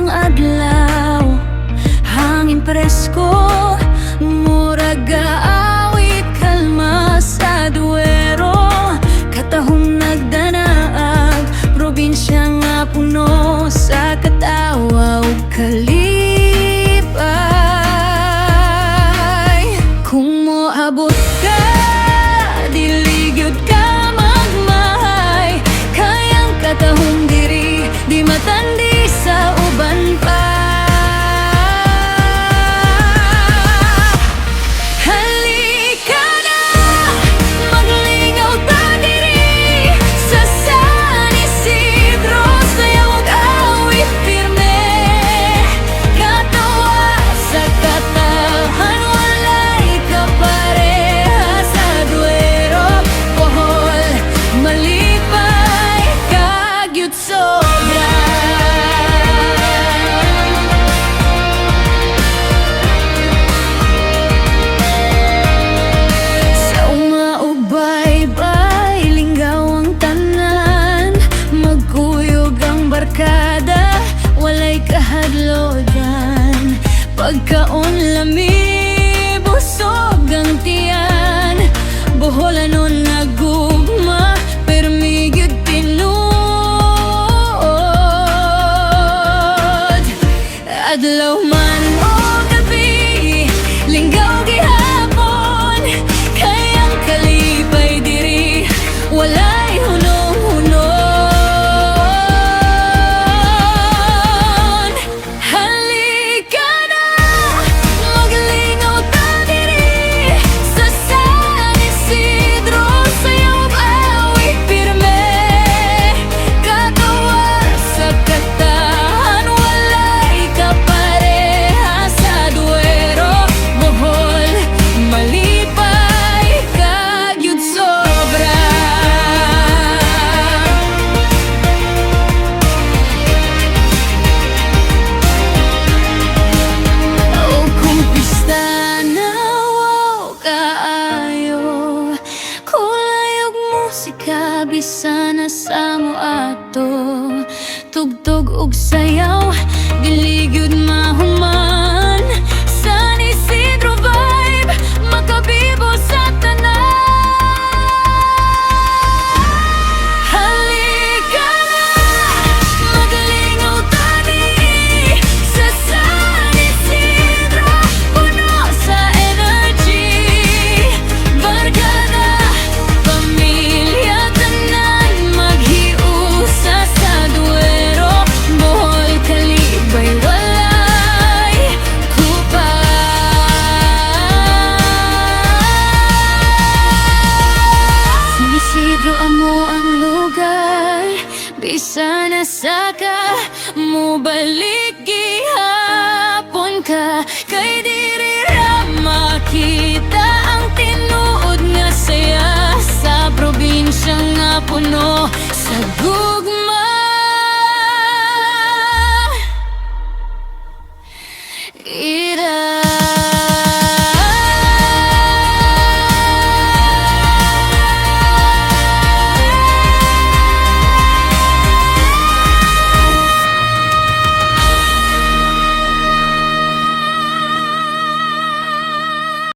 ang adlaw, hangin presko, murag gaawit kalma sa Duero. Katahong nagdanaag, probinsya nga puno sa katawa ug kalipay. Kung moabot ka, dili gyud ka magmahay, kayang katahong diri di matandi sa uban pa. Halika na, maglingaw ta diri sa San Isidro, sayaw ug awit pirme. Katawa sa katahan, walay kapareha sa Duero. Bohol, malipay, kagyud sobra. Sa umaog baybay, linggaw ang tanan, magkuyog ang barkada, walay kahadlodan. Pagkaon lami, busog ang tiyan, buholanon nagugma, permi gyud tinuod. Adlaw man o gabi, linggaw gihapon, kayang kalipay diri, walay hunong-hunon. Halika na, maglingaw ta diri sa San Isidro, sayaw ug awit pirme. Katawa sa katahan, walay kapareha sa Duero. Bohol, malipay, kagyud sobra. O kung pista na wow kaayo, kulay ug musika, bisan na sa moato, tugtog ug sayaw, dili gyud mahuman. San Isidro vibe, makabibo sa tanan. Halika na, maglingaw ta diri sa San Isidro, puno sa energy. Barkada, pamilya, tanan, maghiusa sa Duero. Bohol, kalibay, walay kupay. San Isidro amo ang lugar, bisan na saka mo balik gihapon ka, kay diri ra makita ang tinuod nga saya sa probinsya nga puno sa